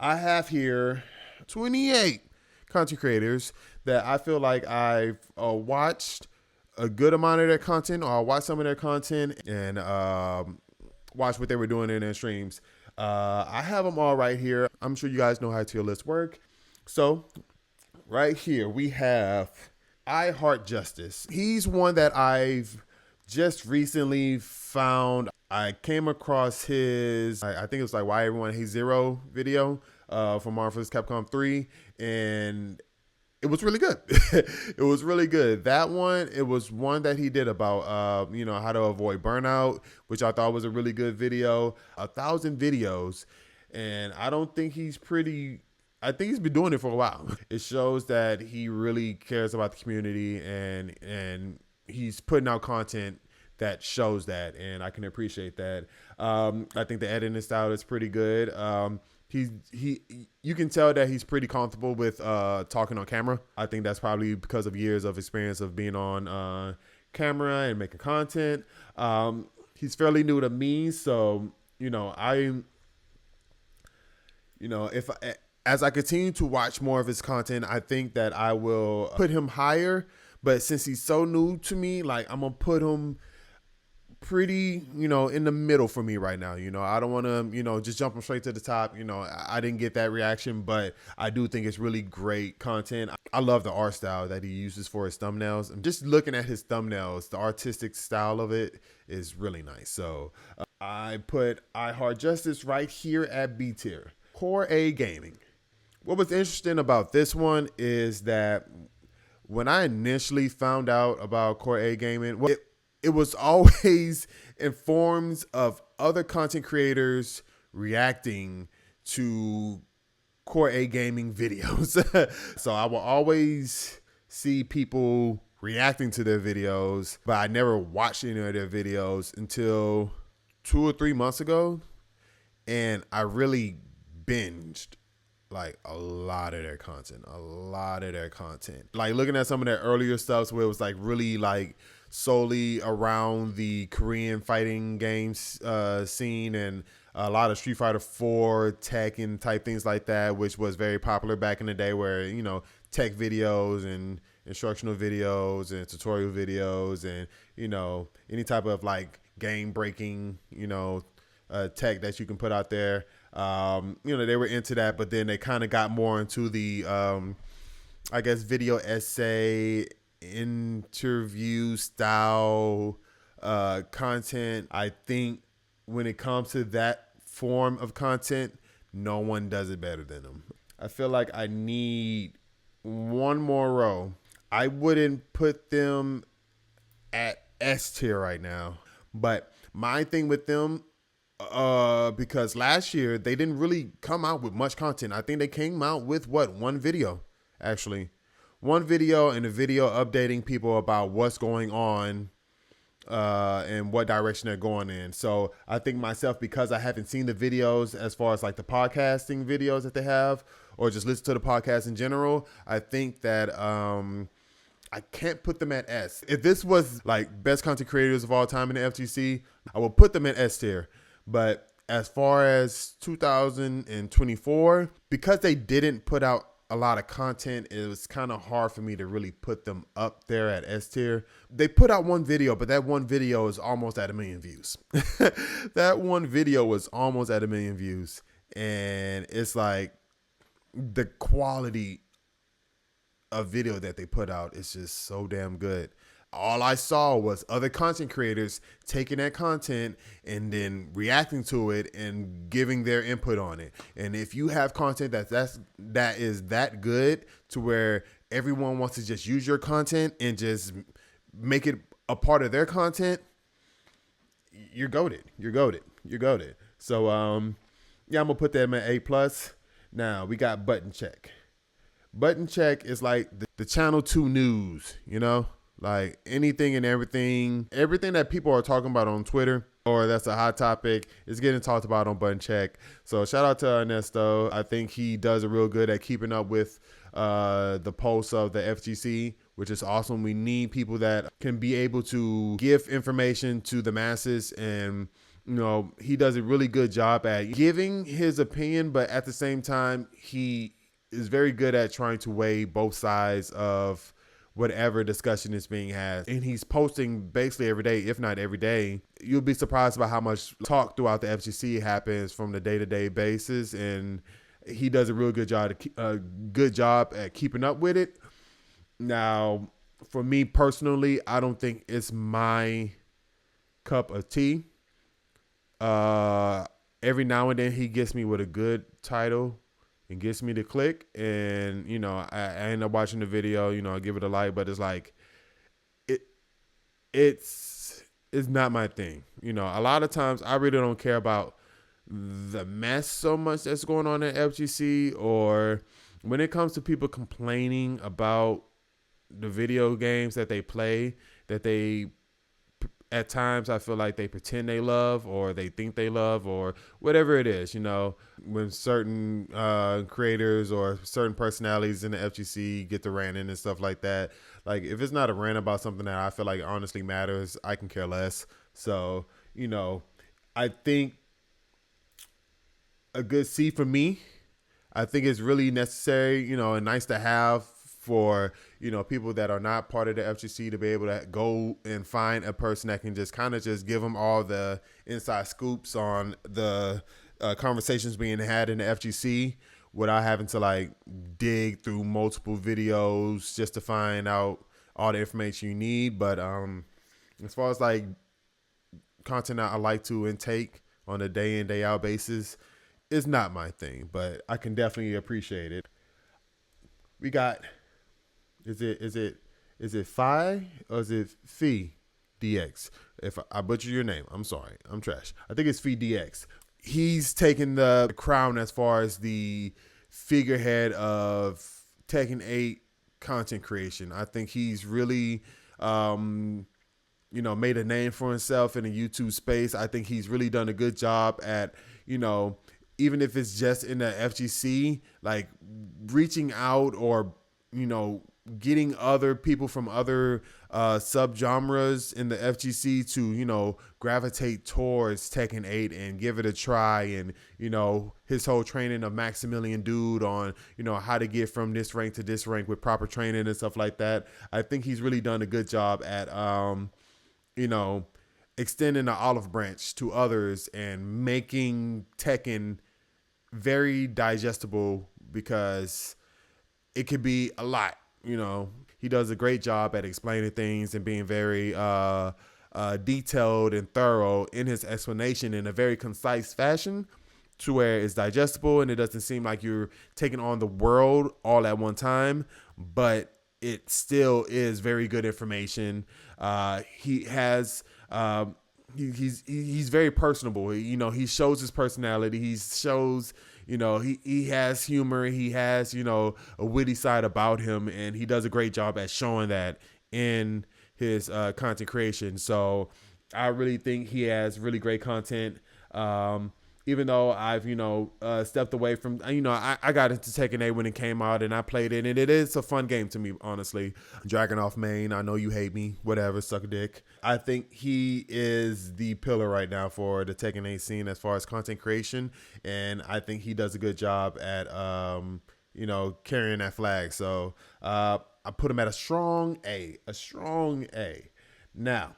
I have here 28 content creators that I feel like I've watched a good amount of their content, or I watched some of their content and watched what they were doing in their streams. I have them all right here. I'm sure you guys know how tier lists work. So right here we have I Heart Justice. He's one that I've just recently found. I came across his, I think it was like Why Everyone Hates Zero video from Marvel vs. Capcom 3, and it was really good. It was really good. That one, it was one that he did about, how to avoid burnout, which I thought was a really good video. 1,000 videos, and I don't think he's pretty. I think he's been doing it for a while. It shows that he really cares about the community, and he's putting out content that shows that, and I can appreciate that. I think the editing style is pretty good. You can tell that he's pretty comfortable with talking on camera. I think that's probably because of years of experience of being on camera and making content. He's fairly new to me, so as I continue to watch more of his content, I think that I will put him higher. But since he's so new to me, like, I'm gonna put him pretty, in the middle for me right now. I don't want to, just jump him straight to the top. I didn't get that reaction, but I do think it's really great content. I love the art style that he uses for his thumbnails. I'm just looking at his thumbnails. The artistic style of it is really nice. So I put I Heart Justice right here at B tier. Core A Gaming. What was interesting about this one is that when I initially found out about Core A Gaming, it was always in forms of other content creators reacting to Core A Gaming videos. So I will always see people reacting to their videos, but I never watched any of their videos until 2 or 3 months ago. And I really binged like a lot of their content. Like looking at some of their earlier stuff where it was like really like solely around the Korean fighting games scene, and a lot of Street Fighter 4 tech and type things like that, which was very popular back in the day, where tech videos and instructional videos and tutorial videos and any type of like game breaking tech that you can put out there. They were into that, but then they kind of got more into the video essay interview style content. I think when it comes to that form of content, no one does it better than them. I feel like I need one more row. I wouldn't put them at S tier right now, but my thing with them, because last year they didn't really come out with much content. I think they came out with one video, actually. One video, and a video updating people about what's going on and what direction they're going in. So I think myself, because I haven't seen the videos as far as like the podcasting videos that they have, or just listen to the podcast in general, I think that I can't put them at S. If this was like best content creators of all time in the FGC, I would put them at S tier. But as far as 2024, because they didn't put out a lot of content, it was kind of hard for me to really put them up there at S tier. They put out one video, but that one video is almost at 1 million views. That one video was almost at 1 million views. And it's like the quality of video that they put out is just so damn good. All I saw was other content creators taking that content and then reacting to it and giving their input on it. And if you have content that is that good to where everyone wants to just use your content and just make it a part of their content, you're goated. So I'm gonna put them at A+. Now we got Button Check. Button Check is like the Channel 2 news, like anything and everything that people are talking about on Twitter, or that's a hot topic, is getting talked about on Button Check. So shout out to Ernesto. I think he does it real good at keeping up with the pulse of the FGC, which is awesome. We need people that can be able to give information to the masses and He does a really good job at giving his opinion, but at the same time, he is very good at trying to weigh both sides of whatever discussion is being had. And he's posting basically every day, if not every day. You'll be surprised about how much talk throughout the FGC happens from the day-to-day basis. And he does a real good job at keeping up with it. Now, for me personally, I don't think it's my cup of tea. Every now and then he gets me with a good title and gets me to click, and I end up watching the video. I give it a like, but it's like it's not my thing. A lot of times I really don't care about the mess so much that's going on at FGC, or when it comes to people complaining about the video games that they play, that they at times I feel like they pretend they love, or they think they love, or whatever it is, when certain creators or certain personalities in the FGC get to ranting and stuff like that. Like, if it's not a rant about something that I feel like honestly matters, I can care less. So, I think a good C for me. I think it's really necessary, and nice to have for, people that are not part of the FGC to be able to go and find a person that can just kind of just give them all the inside scoops on the conversations being had in the FGC without having to like dig through multiple videos just to find out all the information you need. But as far as like content that I like to intake on a day in, day out basis, it's not my thing, but I can definitely appreciate it. We got, is it Phi or is it Phi DX? If I butcher your name, I'm sorry. I'm trash. I think it's Phi DX. He's taken the crown as far as the figurehead of Tekken 8 content creation. I think he's really made a name for himself in the YouTube space. I think he's really done a good job at, even if it's just in the FGC, like reaching out or, getting other people from other subgenres in the FGC to, gravitate towards Tekken 8 and give it a try. And, his whole training of Maximilian Dude on, how to get from this rank to this rank with proper training and stuff like that. I think he's really done a good job at, extending the olive branch to others and making Tekken very digestible, because it could be a lot. He does a great job at explaining things and being very detailed and thorough in his explanation in a very concise fashion, to where it's digestible and it doesn't seem like you're taking on the world all at one time, but it still is very good information. He has he's very personable. He shows his personality. He shows, he has humor. He has, a witty side about him, and he does a great job at showing that in his content creation. So I really think he has really great content. Even though I've, stepped away from, I got into Tekken 8 when it came out and I played it, and it is a fun game to me, honestly. Dragunov main, I know you hate me, whatever, suck a dick. I think he is the pillar right now for the Tekken 8 scene as far as content creation, and I think he does a good job at, carrying that flag. So I put him at a strong A. Now,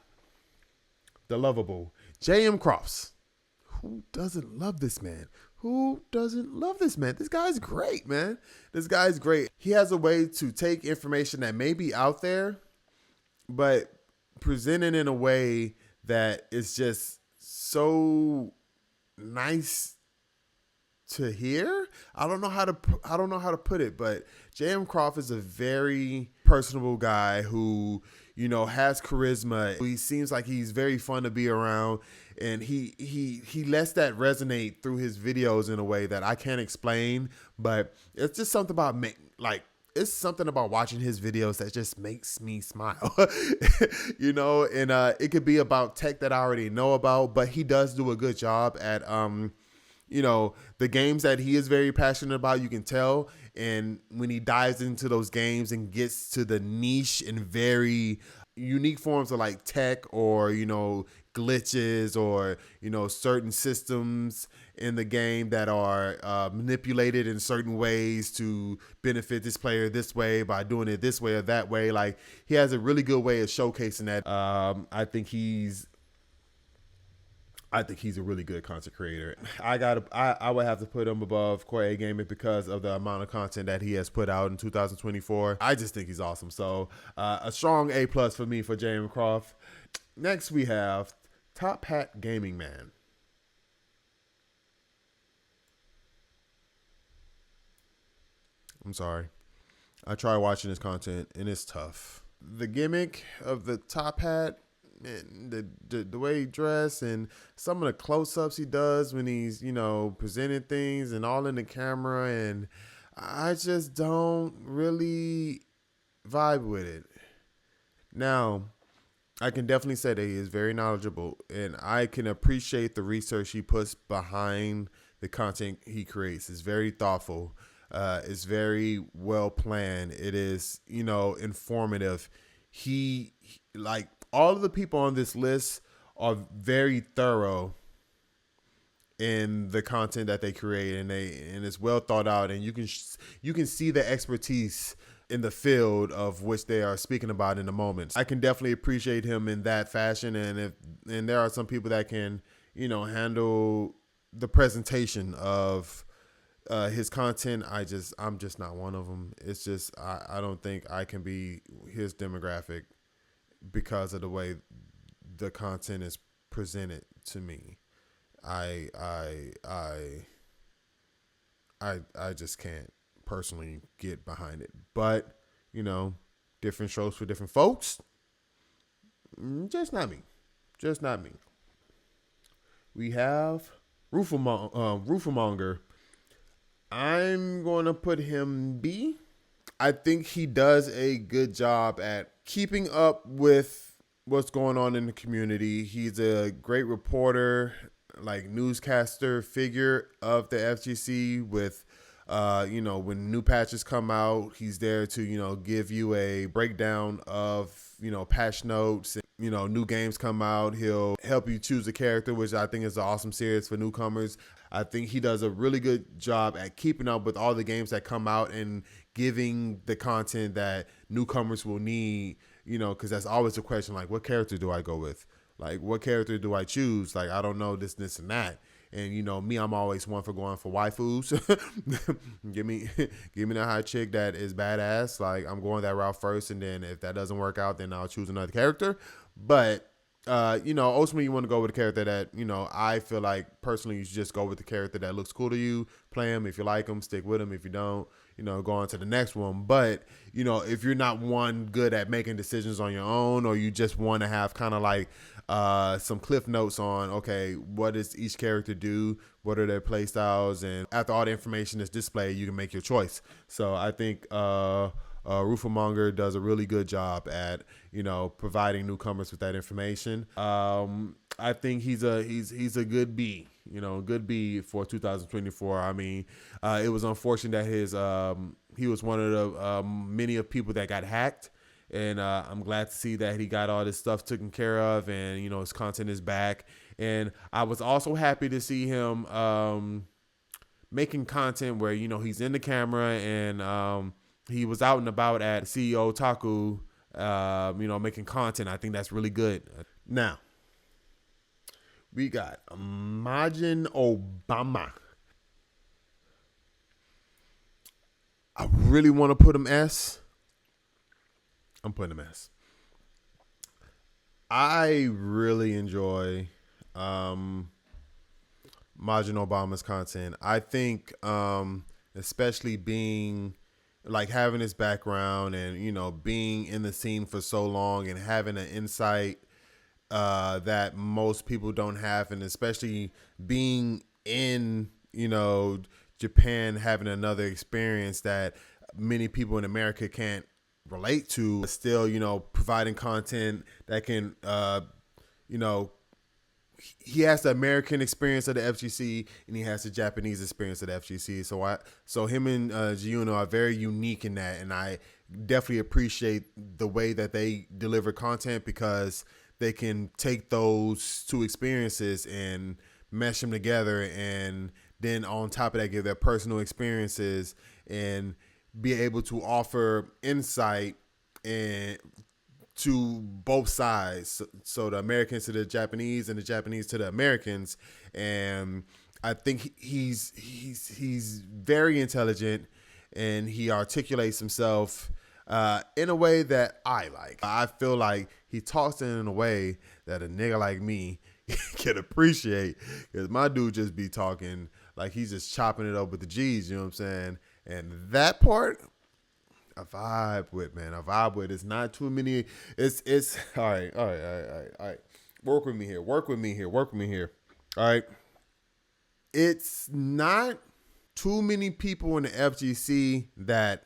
the lovable J.M. Crofts. Who doesn't love this man? This guy's great, man. This guy's great. He has a way to take information that may be out there, but present it in a way that is just so nice to hear. I don't know how to put it, but J.M. Croft is a very personable guy who, has charisma. He seems like he's very fun to be around, and he lets that resonate through his videos in a way that I can't explain, but it's just something about it's something about watching his videos that just makes me smile, and it could be about tech that I already know about, but he does do a good job at, the games that he is very passionate about, you can tell. And when he dives into those games and gets to the niche and very unique forms of like tech or glitches or certain systems in the game that are manipulated in certain ways to benefit this player this way by doing it this way or that way. Like, he has a really good way of showcasing that. I think he's a really good content creator. I would have to put him above Corey Gaming because of the amount of content that he has put out in 2024. I just think he's awesome. So a strong A+ for me for James Croft. Next we have Top Hat Gaming Man. I'm sorry. I try watching his content and it's tough. The gimmick of the top hat, and the way he dressed and some of the close-ups he does when he's presenting things and all in the camera, and I just don't really vibe with it. Now, I can definitely say that he is very knowledgeable, and I can appreciate the research he puts behind the content he creates. It's very thoughtful. It's very well planned. It is, informative. He like all of the people on this list are very thorough in the content that they create, and it's well thought out, and you can see the expertise in the field of which they are speaking about in the moment. I can definitely appreciate him in that fashion, and there are some people that can handle the presentation of his content. I'm just not one of them. It's just I don't think I can be his demographic because of the way the content is presented to me. I just can't personally get behind it. But different shows for different folks. Just not me. Just not me. We have Roofamonger. I'm going to put him B. I think he does a good job at keeping up with what's going on in the community. He's a great reporter, like newscaster figure of the FGC with, when new patches come out, he's there to, give you a breakdown of, patch notes. New games come out. He'll help you choose a character, which I think is an awesome series for newcomers. I think he does a really good job at keeping up with all the games that come out and giving the content that newcomers will need, because that's always a question, like, what character do I go with? Like, what character do I choose? Like, I don't know this, and that. And me, I'm always one for going for waifus. give me the hot chick that is badass. Like, I'm going that route first, and then if that doesn't work out, then I'll choose another character. But ultimately you want to go with a character that, I feel like personally you should just go with the character that looks cool to you. Play him. If you like him, stick with him. If you don't, go on to the next one. But, if you're not one good at making decisions on your own, or you just want to have kind of like some cliff notes on, okay, what does each character do? What are their play styles? And after all the information is displayed, you can make your choice. So I think Roofamonger does a really good job at, providing newcomers with that information. I think he's a good B, good B for 2024. I mean, it was unfortunate that he was one of the many of people that got hacked. And I'm glad to see that he got all this stuff taken care of, and his content is back. And I was also happy to see him making content where he's in the camera, and he was out and about at CEO Taku, making content. I think that's really good. Now, we got Majin Obama. I really want to put him S. I'm putting him S. I really enjoy Majin Obama's content. I think especially being like having his background and being in the scene for so long and having an insight that most people don't have, and especially being in Japan, having another experience that many people in America can't relate to, still providing content that can he has the American experience of the FGC and he has the Japanese experience of the FGC. So him and Giuno are very unique in that, and I definitely appreciate the way that they deliver content because they can take those two experiences and mesh them together, and then on top of that, give their personal experiences and be able to offer insight and to both sides. So the Americans to the Japanese and the Japanese to the Americans. And I think he's very intelligent and he articulates himself in a way that I like. I feel like he talks in a way that a nigga like me can appreciate, because my dude just be talking like he's just chopping it up with the G's, you know what I'm saying? And that part, a vibe with, man. A vibe with. It's not too many. It's all right. All right. Work with me here. Work with me here. All right. It's not too many people in the FGC that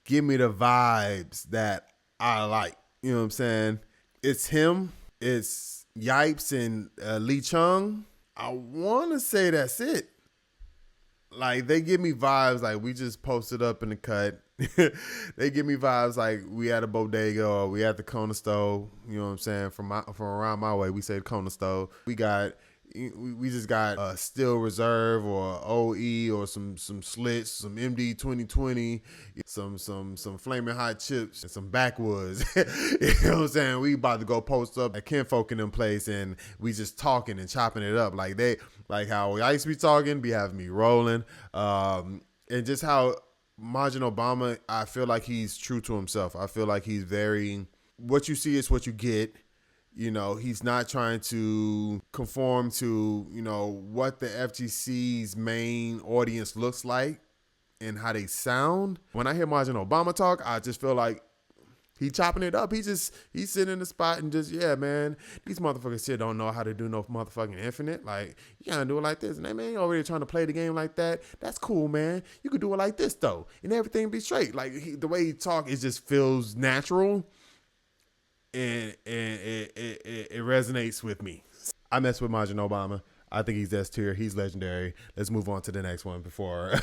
give me the vibes that I like. You know what I'm saying? It's him. It's Yipes and Lee Chung. I want to say that's it. Like, they give me vibes like we just posted up in the cut. They give me vibes like we at a bodega or we at the corner store. You know what I'm saying? From around my way, we say the corner store. We just got a Steel Reserve or OE or some slits, some MD 2020, some flaming hot chips and some backwoods. You know what I'm saying? We about to go post up at Kinfolk in them place and we just talking and chopping it up like how I used to be talking, be having me rolling, and just how Majin Obama, I feel like he's true to himself. I feel like he's very, what you see is what you get. You know, he's not trying to conform to, you know, what the FGC's main audience looks like and how they sound. When I hear Majin Obama talk, I just feel like he chopping it up. He's sitting in the spot and just, yeah, man, these motherfuckers here don't know how to do no motherfucking infinite. Like, you gotta do it like this. And that man already trying to play the game like that. That's cool, man. You could do it like this, though. And everything be straight. Like, the way he talk, it just feels natural. And it resonates with me. I mess with Majin Obama. I think he's S tier. He's legendary. Let's move on to the next one before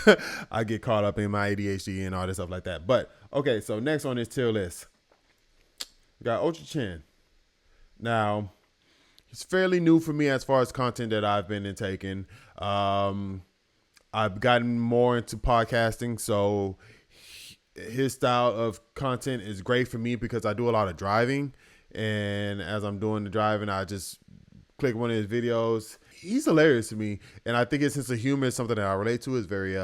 I get caught up in my ADHD and all this stuff like that. But, okay, so next on this tier list, we got Ultra Chin. Now, he's fairly new for me as far as content that I've been taking. I've gotten more into podcasting, so his style of content is great for me because I do a lot of driving, and as I'm doing the driving, I just click one of his videos. He's hilarious to me, and I think his sense of humor is something that I relate to. It's very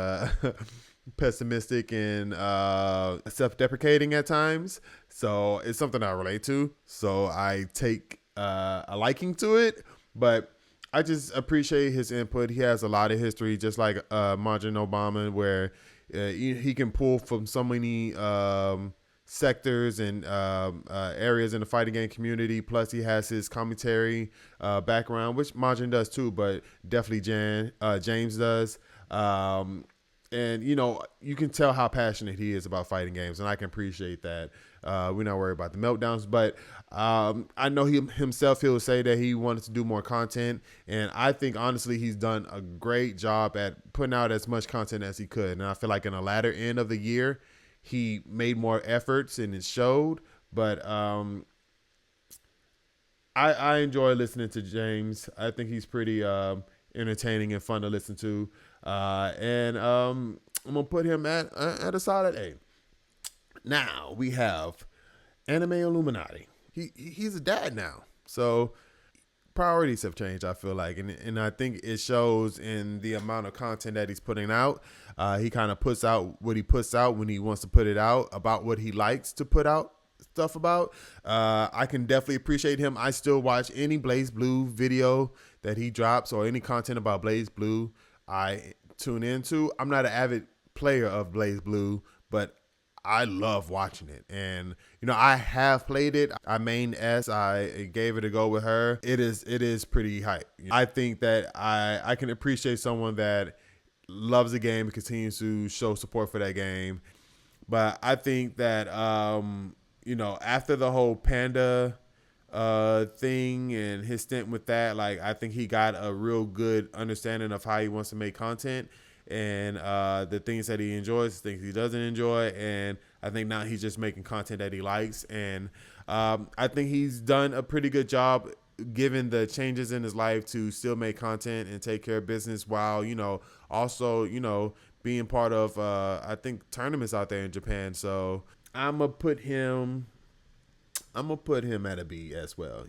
pessimistic and self-deprecating at times, so it's something I relate to. So I take a liking to it, but I just appreciate his input. He has a lot of history, just like Majin Obama, where he can pull from so many sectors and areas in the fighting game community. Plus, he has his commentary background, which Majin does too, but definitely James does. And, you know, you can tell how passionate he is about fighting games, and I can appreciate that. We're not worried about the meltdowns, but I know he'll say that he wanted to do more content, and I think, honestly, he's done a great job at putting out as much content as he could. And I feel like in the latter end of the year, he made more efforts, and it showed. But I enjoy listening to James. I think he's pretty entertaining and fun to listen to. And I'm going to put him at a solid A. Now we have Anime Illuminati. He's a dad now. So priorities have changed, I feel like. And I think it shows in the amount of content that he's putting out. He kind of puts out what he puts out when he wants to put it out, about what he likes to put out stuff about. I can definitely appreciate him. I still watch any Blaze Blue video that he drops or any content about Blaze Blue I tune into. I'm not an avid player of Blaze Blue, but I love watching it. And, you know, I have played it. I mained S. I gave it a go with her. It is pretty hype. I think that I can appreciate someone that loves the game and continues to show support for that game. But I think that, you know, after the whole Panda thing and his stint with that, like I think he got a real good understanding of how he wants to make content and the things that he enjoys, the things he doesn't enjoy, and I think now he's just making content that he likes, and I think he's done a pretty good job given the changes in his life to still make content and take care of business while also being part of I think tournaments out there in Japan. So I'm gonna put him at a B as well.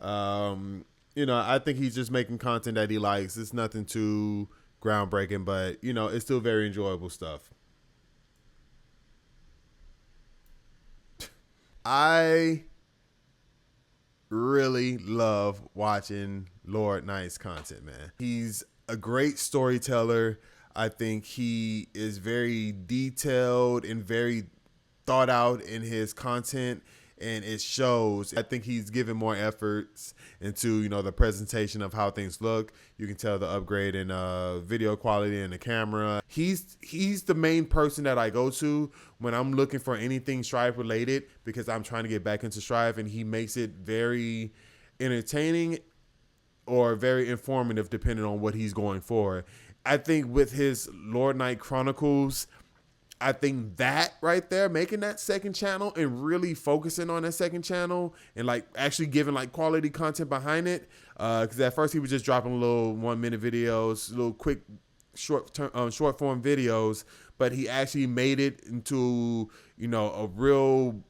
I think he's just making content that he likes. It's nothing too groundbreaking, but it's still very enjoyable stuff. I really love watching Lord Knight's content, man. He's a great storyteller. I think he is very detailed and very thought out in his content, and it shows. I think he's given more efforts into the presentation of how things look. You can tell the upgrade in video quality and the camera. He's the main person that I go to when I'm looking for anything Strive related, because I'm trying to get back into Strive, and he makes it very entertaining or very informative depending on what he's going for. I think with his Lord Knight Chronicles, I think that right there, making that second channel and really focusing on that second channel and like actually giving like quality content behind it. Because at first he was just dropping little 1 minute videos, little quick short form videos, but he actually made it into a real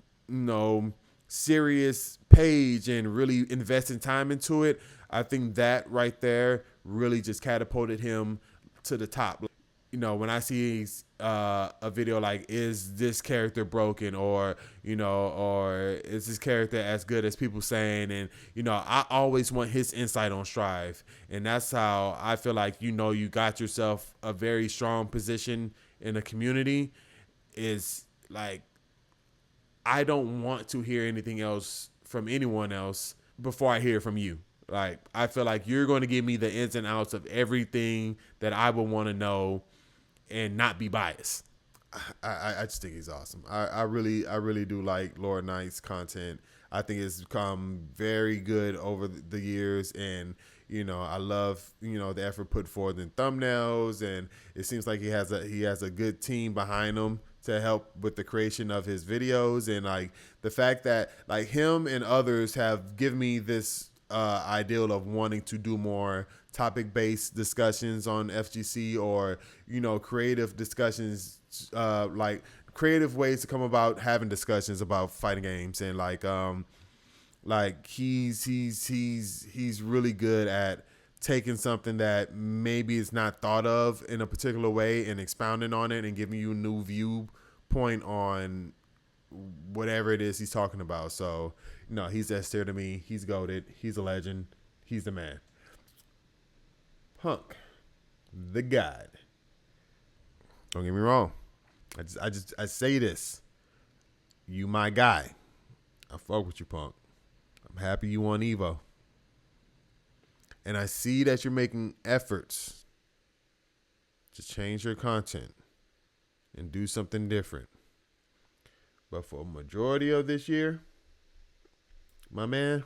serious page and really investing time into it. I think that right there really just catapulted him to the top. When I see a video like, is this character broken, or is this character as good as people saying, and I always want his insight on Strive, and that's how I feel like you got yourself a very strong position in the community. Is like, I don't want to hear anything else from anyone else before I hear from you. Like, I feel like you're going to give me the ins and outs of everything that I would want to know and not be biased. I just think he's awesome. I really do like Lord Knight's content. I think it's become very good over the years, and I love the effort put forth in thumbnails, and it seems like he has a good team behind him to help with the creation of his videos, and like the fact that like him and others have given me this ideal of wanting to do more topic-based discussions on FGC, or creative discussions, like creative ways to come about having discussions about fighting games, and like he's really good at taking something that maybe is not thought of in a particular way and expounding on it and giving you a new viewpoint on whatever it is he's talking about. So he's S tier to me. He's goated. He's a legend. He's the man. Punk, the God. Don't get me wrong. I say this. You my guy. I fuck with you, Punk. I'm happy you won Evo. And I see that you're making efforts to change your content and do something different. But for a majority of this year, my man,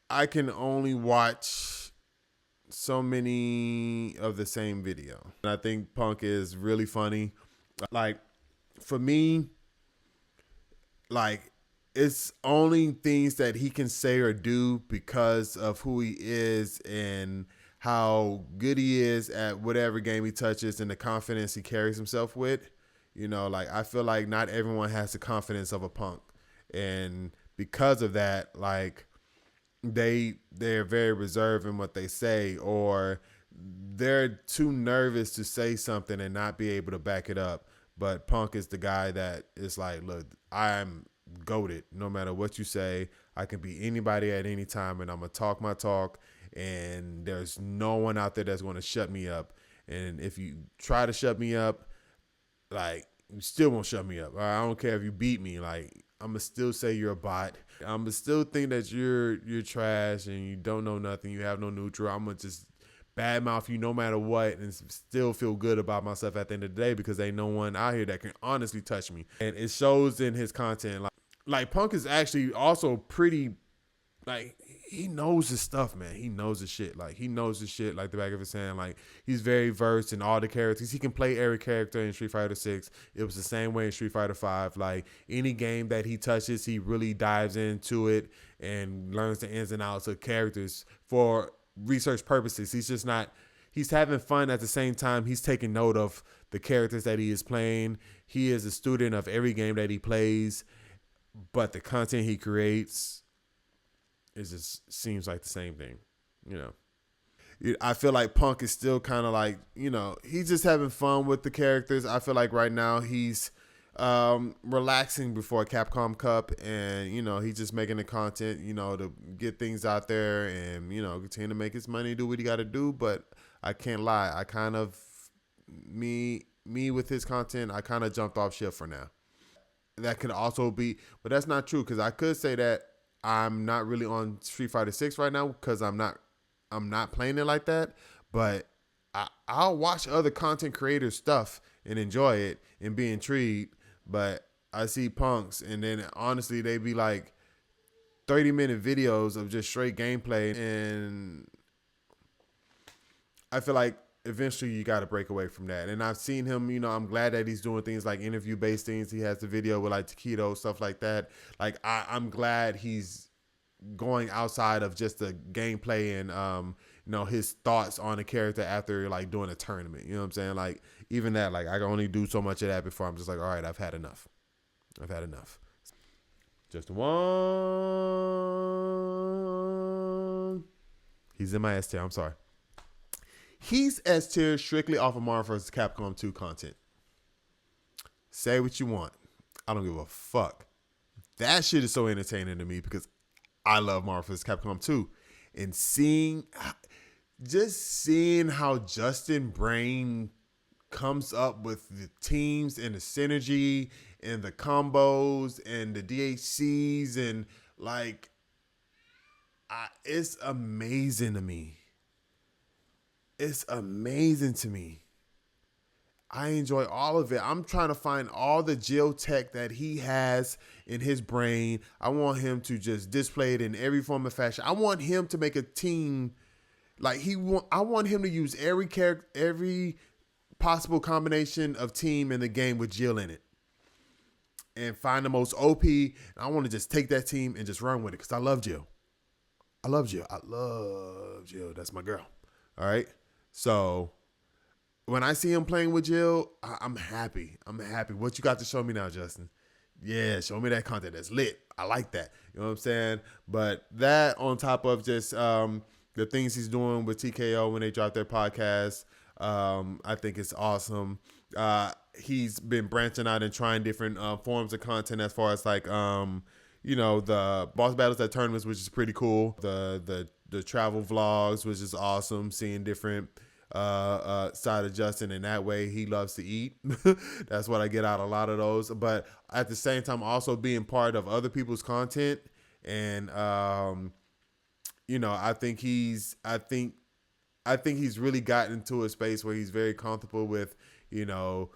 I can only watch so many of the same video. And I think Punk is really funny. Like, for me, like, it's only things that he can say or do because of who he is and how good he is at whatever game he touches and the confidence he carries himself with. Like, I feel like not everyone has the confidence of a Punk. And because of that, like, they're very reserved in what they say, or they're too nervous to say something and not be able to back it up. But Punk is the guy that is like, look, I'm goated. No matter what you say, I can be anybody at any time, and I'm gonna talk my talk, and there's no one out there that's going to shut me up. And if you try to shut me up, like, you still won't shut me up. I don't care if you beat me. Like, I'm gonna still say you're a bot. I'm gonna still think that you're trash and you don't know nothing. You have no neutral. I'm gonna just badmouth you no matter what and still feel good about myself at the end of the day, because ain't no one out here that can honestly touch me. And it shows in his content. Like, like Punk is actually also pretty like he knows his stuff, man. He knows his shit. Like he knows his shit like the back of his hand. Like he's very versed in all the characters. He can play every character in Street Fighter 6. It was the same way in Street Fighter 5. Like any game that he touches, he really dives into it and learns the ins and outs of characters for research purposes. He's just not he's having fun at the same time. He's taking note of the characters that he is playing. He is a student of every game that he plays, but the content he creates, it just seems like the same thing, you know. I feel like Punk is still kind of like, he's just having fun with the characters. I feel like right now he's relaxing before Capcom Cup, and he's just making the content, to get things out there and continue to make his money, do what he got to do. But I can't lie, I kind of me with his content, I kind of jumped off ship for now. That could also be, but that's not true because I could say that I'm not really on Street Fighter 6 right now because I'm not playing it like that. But I'll watch other content creators' stuff and enjoy it and be intrigued. But I see Punks, and then honestly, they be like 30-minute videos of just straight gameplay, and I feel like eventually you got to break away from that. And I've seen him, I'm glad that he's doing things like interview based things. He has the video with like Taquito, stuff like that. Like I'm glad he's going outside of just the gameplay and, his thoughts on a character after like doing a tournament. You know what I'm saying? Like even that, like I can only do so much of that before I'm just like, all right, I've had enough. Just one. He's in my S tier. I'm sorry. He's S tier strictly off of Marvel vs. Capcom 2 content. Say what you want. I don't give a fuck. That shit is so entertaining to me because I love Marvel vs. Capcom 2. And seeing how Justin Brain comes up with the teams and the synergy and the combos and the DHCs and like, it's amazing to me. It's amazing to me. I enjoy all of it. I'm trying to find all the geotech that he has in his brain. I want him to just display it in every form of fashion. I want him to make a team like I want him to use every character, every possible combination of team in the game with Jill in it, and find the most OP. And I want to just take that team and just run with it because I love Jill. I love Jill. That's my girl. All right. So when I see him playing with Jill, I'm happy. What you got to show me now, Justin? Yeah, show me that content that's lit. I like that. You know what I'm saying? But that on top of just the things he's doing with TKO when they drop their podcast, I think it's awesome. He's been branching out and trying different forms of content as far as like the boss battles at tournaments, which is pretty cool. The travel vlogs, which is awesome. Seeing different side of Justin, and that way he loves to eat. That's what I get out of a lot of those. But at the same time, also being part of other people's content, and I think he's really gotten into a space where he's very comfortable with the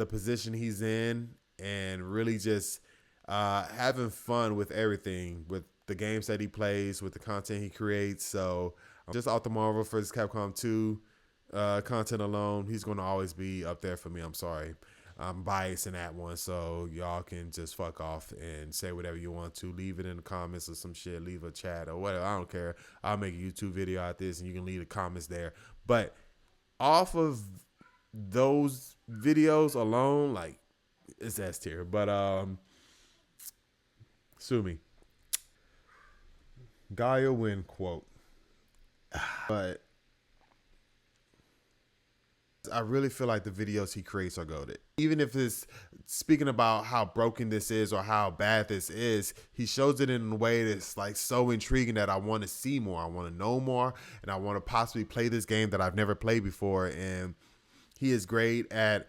position he's in, and really just having fun with everything, with the games that he plays, with the content he creates. So just off the Marvel vs. Capcom 2 content alone, he's going to always be up there for me. I'm sorry. I'm biased in that one, so y'all can just fuck off and say whatever you want to. Leave it in the comments or some shit. Leave a chat or whatever. I don't care. I'll make a YouTube video out this, and you can leave the comments there. But off of those videos alone, like, it's S tier. But sue me. Gaia win quote. But I really feel like the videos he creates are goated. Even if it's speaking about how broken this is or how bad this is, he shows it in a way that's like so intriguing that I want to see more. I want to know more, and I want to possibly play this game that I've never played before. And he is great at,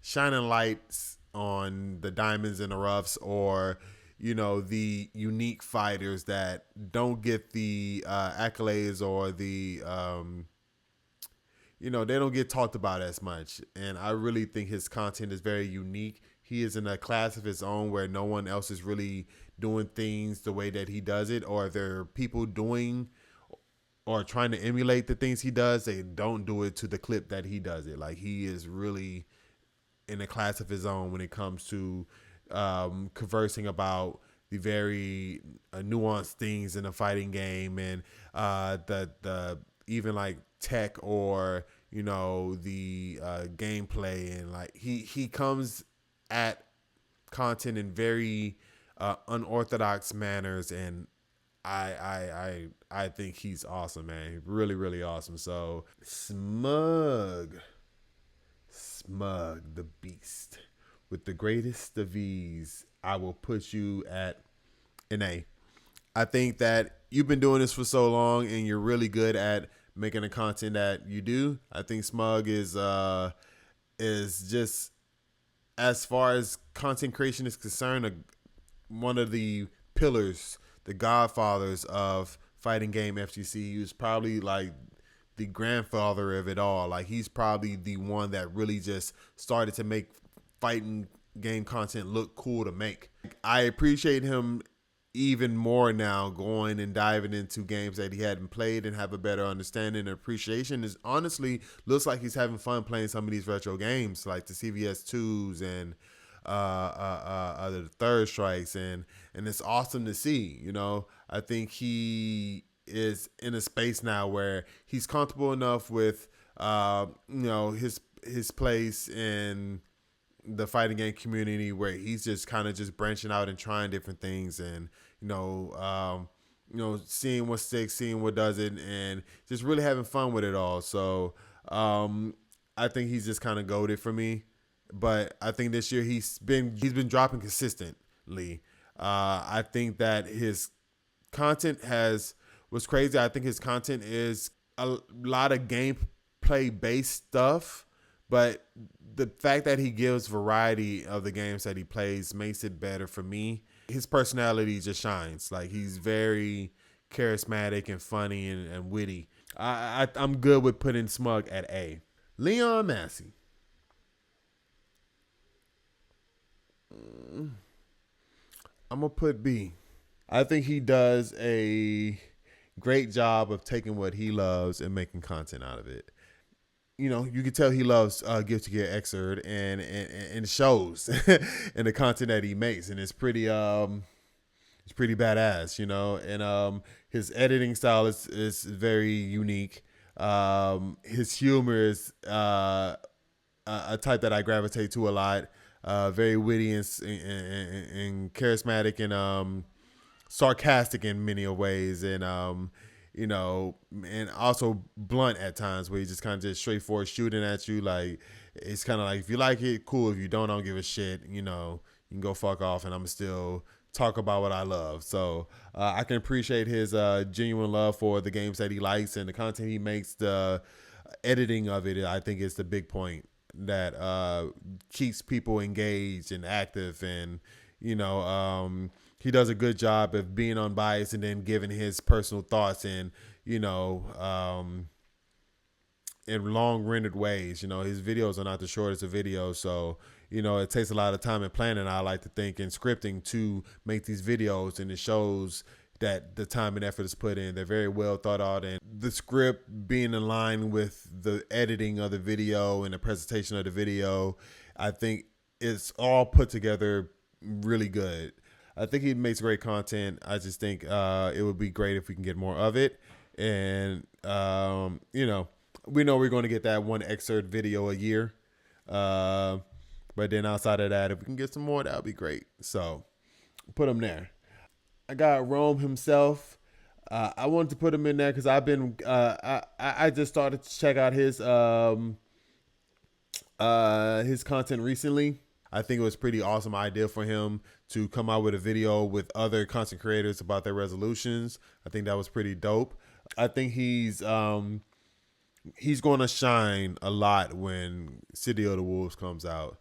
shining lights on the diamonds and the roughs, or the unique fighters that don't get the accolades or the they don't get talked about as much. And I really think his content is very unique. he is in a class of his own where no one else is really doing things the way that he does it, or there are people doing or trying to emulate the things he does. They don't do it to the clip that he does it. Like, he is really in a class of his own when it comes to conversing about the very nuanced things in a fighting game, and the even like tech, or the gameplay, and like he comes at content in very unorthodox manners, and I think he's awesome, man. Really, really awesome. So Smug the Beast, with the greatest of ease, I will put you at an A. I think that you've been doing this for so long and you're really good at making the content that you do. I think Smug is just, as far as content creation is concerned, one of the pillars, the godfathers of fighting game FGC. He was probably like the grandfather of it all. Like, he's probably the one that really just started to make fighting game content look cool to make. I appreciate him even more now, going and diving into games that he hadn't played and have a better understanding and appreciation. Is honestly looks like he's having fun playing some of these retro games like the CVS2s and the Third Strikes, and it's awesome to see. I think he is in a space now where he's comfortable enough with his place in the fighting game community, where he's just kind of just branching out and trying different things, and seeing what sticks, seeing what doesn't, and just really having fun with it all. So I think he's just kind of goated for me. But I think this year he's been dropping consistently. I think that his content was crazy. I think his content is a lot of gameplay based stuff, but the fact that he gives variety of the games that he plays makes it better for me. His personality just shines. Like, he's very charismatic and funny and witty. I'm good with putting Smug at A. Leon Massey. I'm going to put B. I think he does a great job of taking what he loves and making content out of it. You can tell he loves Guilty Gear Xrd, and it shows in the content that he makes, and it's pretty badass, and his editing style is very unique. His humor is a type that I gravitate to a lot. Very witty and charismatic, and sarcastic in many ways, and and also blunt at times, where he's just kind of just straightforward shooting at you. Like, it's kind of like, if you like it, cool. If you don't give a shit. You can go fuck off, and I'm still talk about what I love. So I can appreciate his genuine love for the games that he likes and the content he makes. The editing of it, I think, is the big point that keeps people engaged and active, and he does a good job of being unbiased and then giving his personal thoughts in long-winded ways. His videos are not the shortest of videos, so it takes a lot of time and planning, I like to think, and scripting to make these videos, and it shows that the time and effort is put in. They're very well thought out, and the script being in line with the editing of the video and the presentation of the video, I think it's all put together really good. I think he makes great content. I just think it would be great if we can get more of it. And, we know we're going to get that one excerpt video a year. But then outside of that, if we can get some more, that would be great. So put him there. I got Rome himself. I wanted to put him in there because I've been I just started to check out his content recently. I think it was a pretty awesome idea for him to come out with a video with other content creators about their resolutions. I think that was pretty dope. I think he's going to shine a lot when City of the Wolves comes out.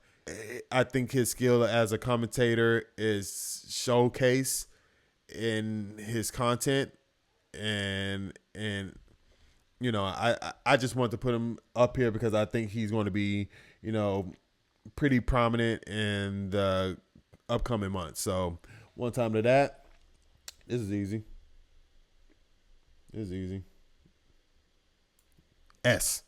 I think his skill as a commentator is showcased in his content, and I just want to put him up here because I think he's going to be pretty prominent in the upcoming months. So one time to that. This is easy. This is easy. S.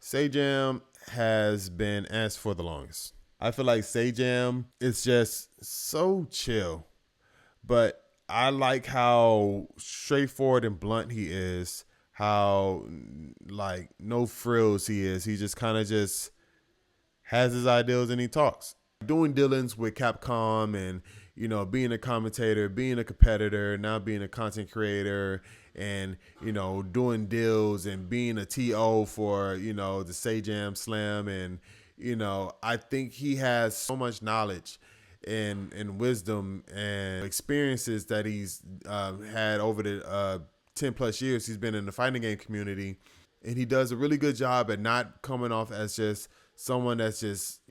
Sajam has been S for the longest. I feel like Sajam is just so chill, but I like how straightforward and blunt he is. How like no frills he is. He just kind of just has his ideals and he talks. Doing dealings with Capcom and being a commentator, being a competitor, now being a content creator, and doing deals and being a TO for the Sajam Slam, and I think he has so much knowledge and wisdom and experiences that he's had over the 10 plus years he's been in the fighting game community, and he does a really good job at not coming off as just someone that's just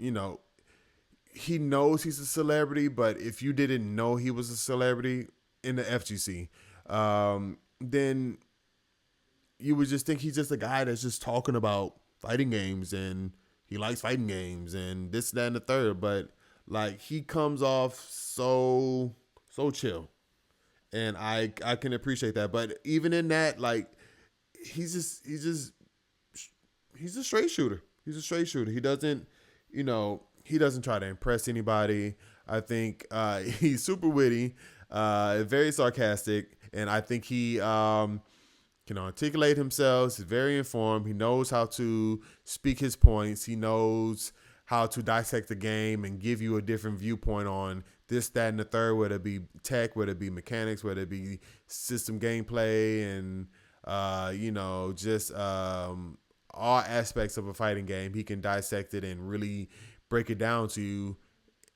he knows he's a celebrity, but if you didn't know he was a celebrity in the FGC, then you would just think he's just a guy that's just talking about fighting games and he likes fighting games and this, that, and the third. But like he comes off so chill, and I can appreciate that. But even in that, like he's a straight shooter. He's a straight shooter. He doesn't, he doesn't try to impress anybody. I think he's super witty, very sarcastic, and I think he can articulate himself. He's very informed. He knows how to speak his points. He knows how to dissect the game and give you a different viewpoint on this, that, and the third, whether it be tech, whether it be mechanics, whether it be system gameplay, and just all aspects of a fighting game. He can dissect it and really break it down to you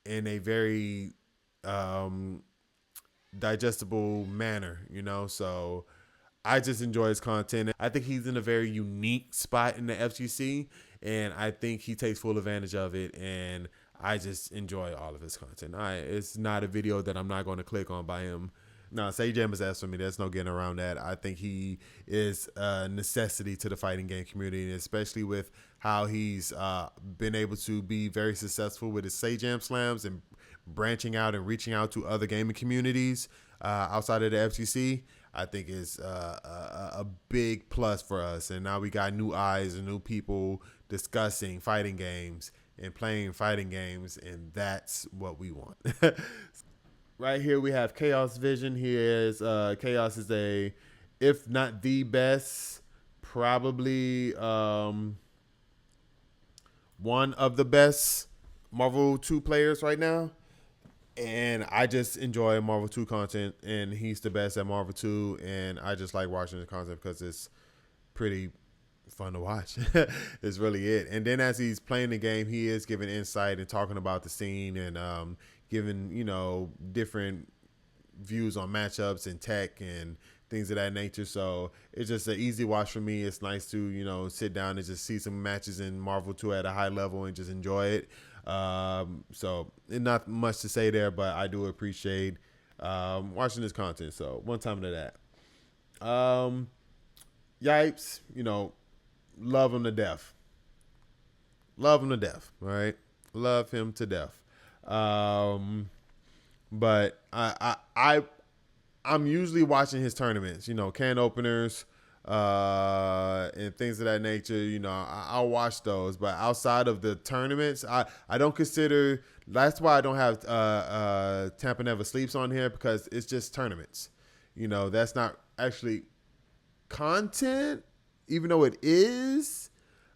in a very digestible manner, So I just enjoy his content. I think he's in a very unique spot in the FGC, and I think he takes full advantage of it, and I just enjoy all of his content. It's not a video that I'm not going to click on by him. No, Sajam is asked for me. There's no getting around that. I think he is a necessity to the fighting game community, and especially with how he's been able to be very successful with his Sajam slams and branching out and reaching out to other gaming communities outside of the FGC. I think is a big plus for us. And now we got new eyes and new people discussing fighting games and playing fighting games, and that's what we want. Right here we have Chaos Vision. Chaos is if not the best, probably one of the best Marvel 2 players right now. And I just enjoy Marvel 2 content, and he's the best at Marvel 2, and I just like watching his content because it's pretty fun to watch. It's really it. And then as he's playing the game, he is giving insight and talking about the scene and giving, different views on matchups and tech and things of that nature. So it's just an easy watch for me. It's nice to, sit down and just see some matches in Marvel 2 at a high level and just enjoy it. So not much to say there, but I do appreciate watching this content. So one time to that. Yipes, love him to death. Love him to death. All right. Love him to death. But I'm usually watching his tournaments, can openers, and things of that nature. I'll watch those, but outside of the tournaments, I don't consider. That's why I don't have Tampa Never Sleeps on here, because it's just tournaments. That's not actually content, even though it is.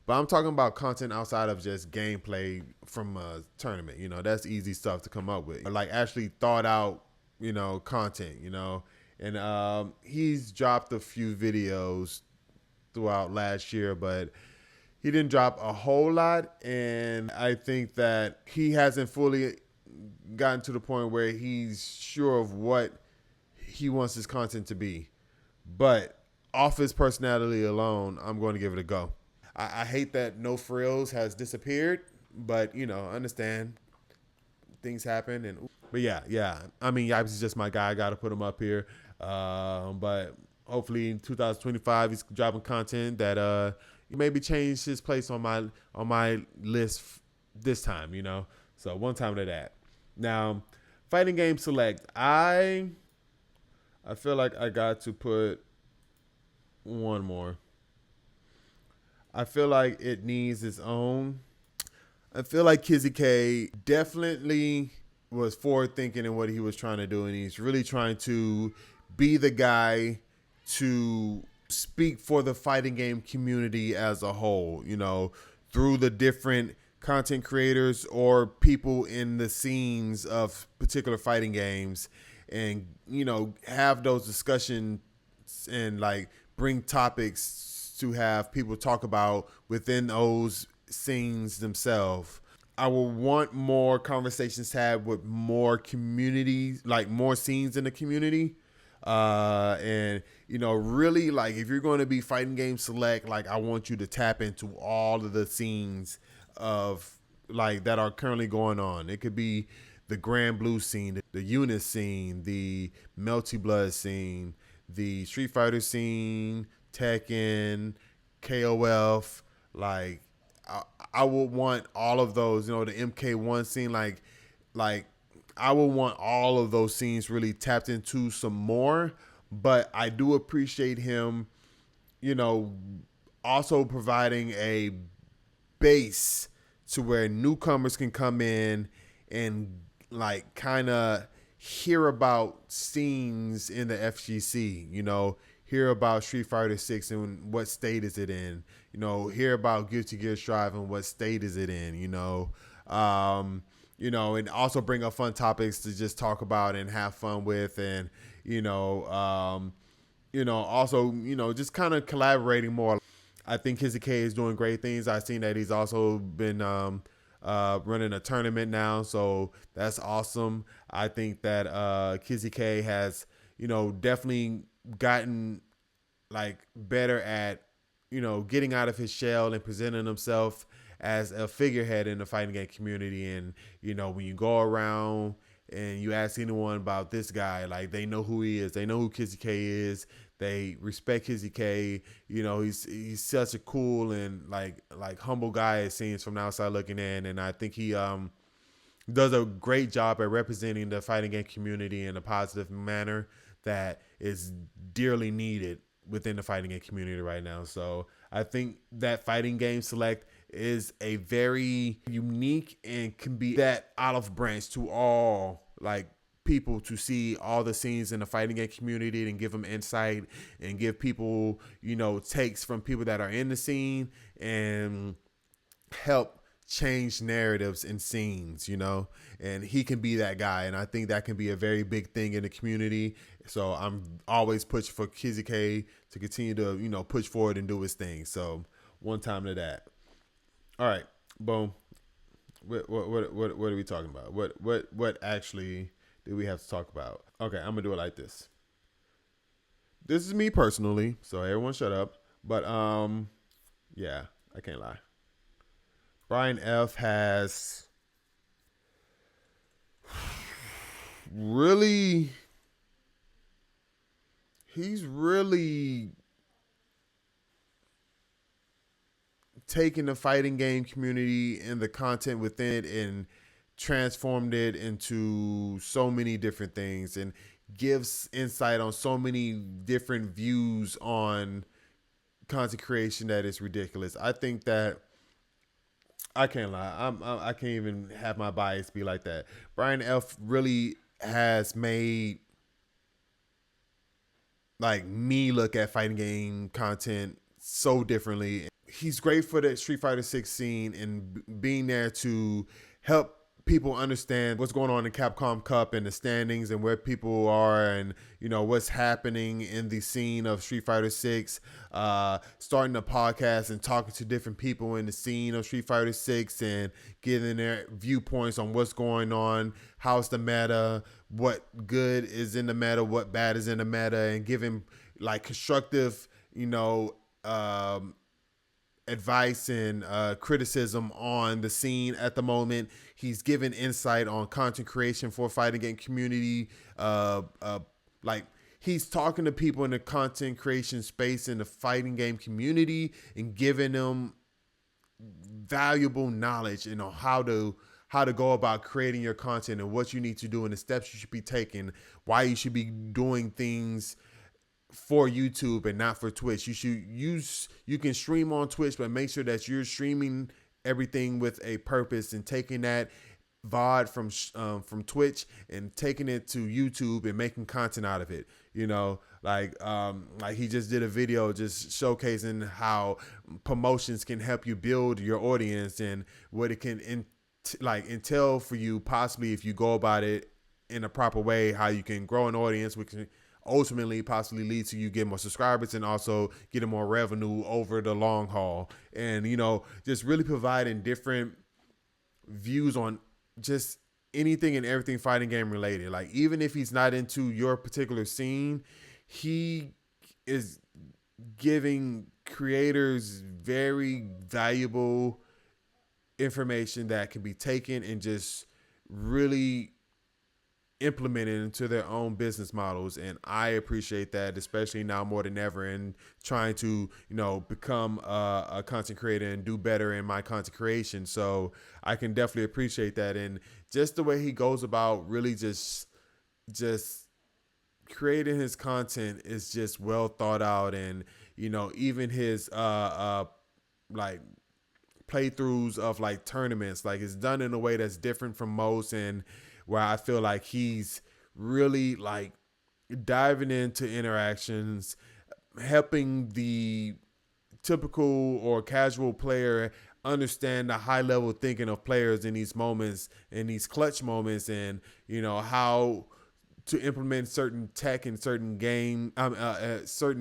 But I'm talking about content outside of just gameplay from a tournament. That's easy stuff to come up with. Like actually thought out, content, And he's dropped a few videos throughout last year, but he didn't drop a whole lot. And I think that he hasn't fully gotten to the point where he's sure of what he wants his content to be. But off his personality alone, I'm going to give it a go. I hate that No Frills has disappeared, but, understand things happen. But yeah. I mean, Yipes is just my guy. I got to put him up here. But hopefully in 2025, he's dropping content that maybe change his place on my list this time, So one time to that. Now, fighting game select. I feel like I got to put one more. I feel like it needs its own. I feel like Kizzy K definitely was forward thinking in what he was trying to do, and he's really trying to be the guy to speak for the fighting game community as a whole, through the different content creators or people in the scenes of particular fighting games, and have those discussions and like bring topics to have people talk about within those scenes themselves. I will want more conversations had with more communities, like more scenes in the community. And really, like, if you're going to be fighting game select, like, I want you to tap into all of the scenes of like that are currently going on. It could be the Grand Blue scene, the Eunice scene, the Melty Blood scene, the Street Fighter scene, Tekken, KOF. Like, I would want all of those, the MK1 scene, like I would want all of those scenes really tapped into some more. But I do appreciate him, you know, also providing a base to where newcomers can come in and like kind of hear about scenes in the FGC, hear about Street Fighter 6 and what state is it in, hear about Guilty Gear Strive and what state is it in, and also bring up fun topics to just talk about and have fun with, and also just kind of collaborating more. I think Kizzy K is doing great things. I've seen that he's also been running a tournament now, so that's awesome. I think that Kizzy K has definitely gotten like better at getting out of his shell and presenting himself as a figurehead in the fighting game community. And when you go around and you ask anyone about this guy, like, they know who he is, they know who Kizzy K is, they respect Kizzy K. He's such a cool and like humble guy, it seems, from the outside looking in. And I think he does a great job at representing the fighting game community in a positive manner that is dearly needed within the fighting game community right now. So I think that fighting game select is a very unique and can be that olive branch to all like people to see all the scenes in the fighting game community and give them insight and give people takes from people that are in the scene and help change narratives and scenes, and he can be that guy. And I think that can be a very big thing in the community. So I'm always pushing for Kizzy K to continue to, push forward and do his thing. So one time to that. All right, boom. What are we talking about? What actually do we have to talk about? Okay, I'm gonna do it like this. This is me personally, so everyone shut up. But yeah, I can't lie. Brian F has really, he's really taken the fighting game community and the content within it and transformed it into so many different things, and gives insight on so many different views on content creation that is ridiculous. I think that I can't lie. I can't even have my bias be like that. Brian F really has made like me look at fighting game content so differently. He's great for the Street Fighter 6 scene and being there to help people understand what's going on in Capcom Cup and the standings and where people are, and what's happening in the scene of Street Fighter 6. Starting a podcast and talking to different people in the scene of Street Fighter 6 and getting their viewpoints on what's going on, how's the meta, what good is in the meta, what bad is in the meta, and giving like constructive advice and criticism on the scene at the moment. He's given insight on content creation for fighting game community. Like, he's talking to people in the content creation space in the fighting game community and giving them valuable knowledge, how to go about creating your content and what you need to do and the steps you should be taking, why you should be doing things for YouTube and not for Twitch. You can stream on Twitch, but make sure that you're streaming everything with a purpose and taking that VOD from Twitch and taking it to YouTube and making content out of it. Like he just did a video just showcasing how promotions can help you build your audience and what it can entail for you, possibly if you go about it in a proper way, how you can grow an audience, which can ultimately possibly lead to you getting more subscribers and also getting more revenue over the long haul. And just really providing different views on just anything and everything fighting game related. Like, even if he's not into your particular scene, he is giving creators very valuable information that can be taken and just really implemented into their own business models. And I appreciate that, especially now more than ever, and trying to become a content creator and do better in my content creation. So I can definitely appreciate that. And just the way he goes about really just creating his content is just well thought out. And even his like playthroughs of like tournaments, like, it's done in a way that's different from most, and where I feel like he's really like diving into interactions, helping the typical or casual player understand the high level thinking of players in these moments, in these clutch moments, and how to implement certain tech in certain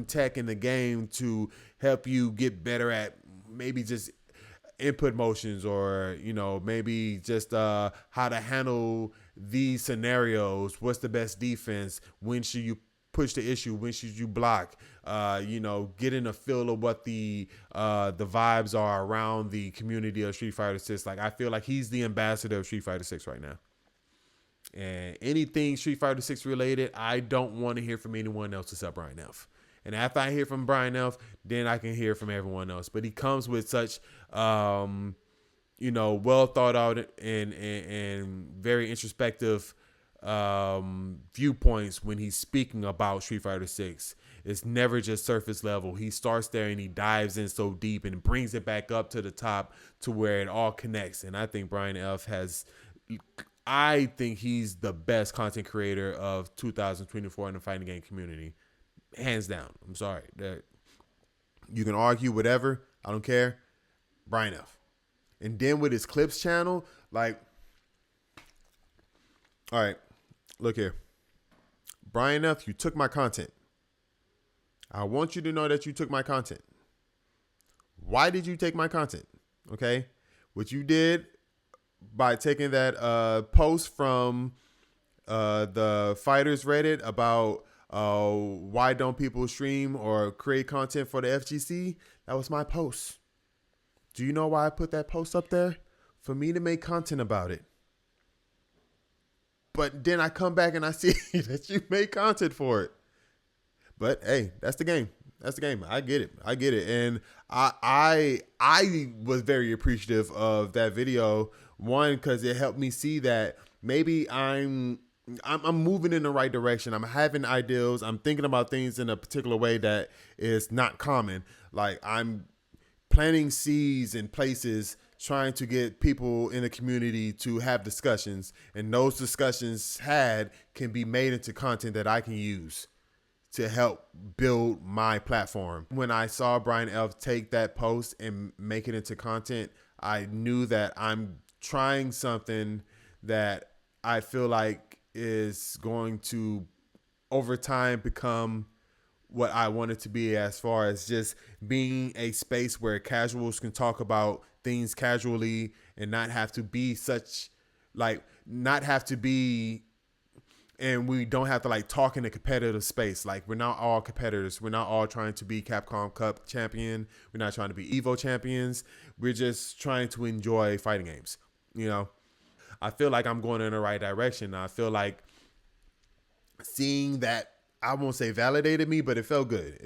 tech in the game to help you get better at maybe just input motions, or maybe just how to handle these scenarios. What's the best defense? When should you push the issue? When should you block? Getting a feel of what the vibes are around the community of Street Fighter 6. Like, I feel like he's the ambassador of Street Fighter 6 right now. And anything Street Fighter 6 related, I don't want to hear from anyone else except Brian F. And after I hear from Brian F., then I can hear from everyone else. But he comes with such, well thought out and very introspective viewpoints when he's speaking about Street Fighter 6. It's never just surface level. He starts there and he dives in so deep and brings it back up to the top to where it all connects. And I think Brian F. I think he's the best content creator of 2024 in the fighting game community. Hands down. I'm sorry. You can argue whatever. I don't care. Brian F. And then with his clips channel, like, all right, look here. Brian F., you took my content. I want you to know that you took my content. Why did you take my content? Okay. What you did by taking that post from the Fighters Reddit about why don't people stream or create content for the FGC? That was my post. Do you know why I put that post up there? For me to make content about it. But then I come back and I see that you made content for it. But hey, that's the game. That's the game. I get it. And I was very appreciative of that video. One, because it helped me see that maybe I'm moving in the right direction. I'm having ideals. I'm thinking about things in a particular way that is not common. Like, I'm planting seeds in places, trying to get people in the community to have discussions. And those discussions can be made into content that I can use to help build my platform. When I saw Brian F. take that post and make it into content, I knew that I'm trying something that I feel like is going to over time become what I want it to be, as far as just being a space where casuals can talk about things casually and not have to be and we don't have to like talk in a competitive space. Like, we're not all competitors. We're not all trying to be Capcom Cup champion. We're not trying to be Evo champions. We're just trying to enjoy fighting games. I feel like I'm going in the right direction. I feel like seeing that, I won't say validated me, but it felt good.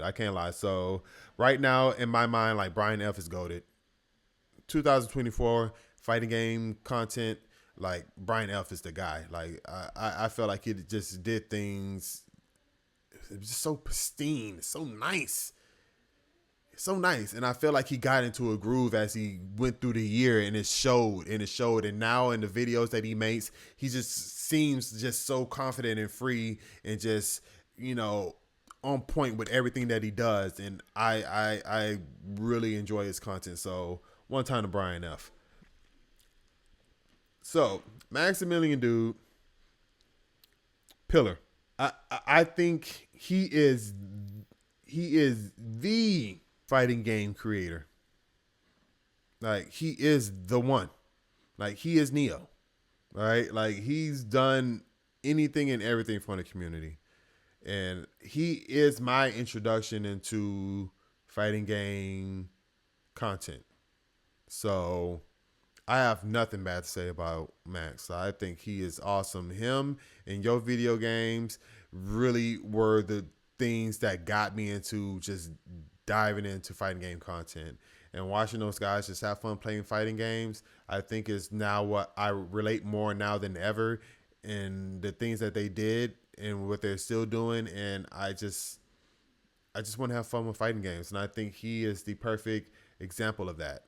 I can't lie. So right now in my mind, like, Brian F. is goated. 2024 fighting game content, like Brian F is the guy. Like I feel like he just did things. It was just so pristine, so nice. So nice, and I feel like he got into a groove as he went through the year, and it showed, and now in the videos that he makes, he just seems just so confident and free, and just on point with everything that he does, and I really enjoy his content. So one time to Brian F. So Maximilian Dude, Pillar. I think he is the fighting game creator. Like he is the one. Like he is Neo. Right? Like he's done anything and everything for the community. And he is my introduction into fighting game content. So I have nothing bad to say about Max. I think he is awesome. Him and your video games really were the things that got me into just diving into fighting game content. And watching those guys just have fun playing fighting games, I think is now what I relate more now than ever. And the things that they did and what they're still doing. And I just want to have fun with fighting games. And I think he is the perfect example of that.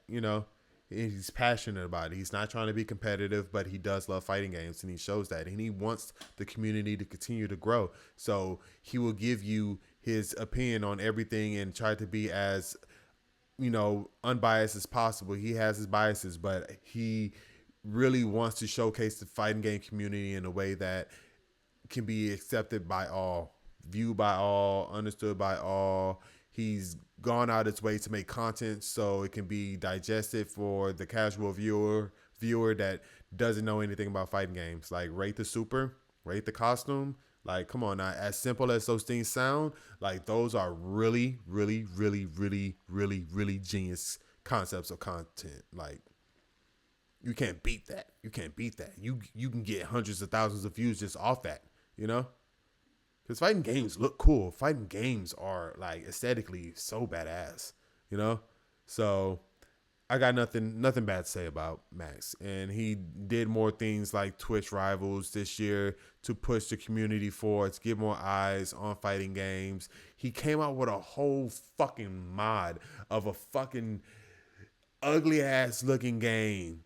He's passionate about it. He's not trying to be competitive, but he does love fighting games, and he shows that. And he wants the community to continue to grow. So he will give you his opinion on everything and try to be as, unbiased as possible. He has his biases, but he really wants to showcase the fighting game community in a way that can be accepted by all, viewed by all, understood by all. He's gone out its way to make content so it can be digested for the casual viewer that doesn't know anything about fighting games. Like rate the super, rate the costume. Like, come on now, as simple as those things sound, like those are really, really, really, really, really, really genius concepts of content. Like you can't beat that. You can't beat that. You can get hundreds of thousands of views just off that, Because fighting games look cool. Fighting games are like aesthetically so badass, So I got nothing bad to say about Max. And he did more things like Twitch Rivals this year to push the community forward, to get more eyes on fighting games. He came out with a whole fucking mod of a fucking ugly ass looking game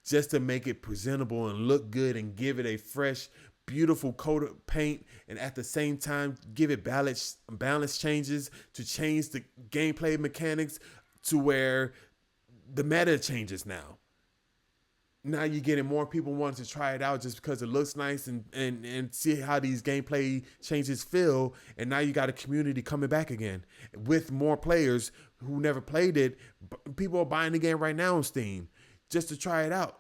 just to make it presentable and look good and give it a fresh, beautiful coat of paint, and at the same time give it balance changes to change the gameplay mechanics to where the meta changes now. Now you're getting more people wanting to try it out just because it looks nice and see how these gameplay changes feel. And now you got a community coming back again with more players who never played it. People are buying the game right now on Steam just to try it out.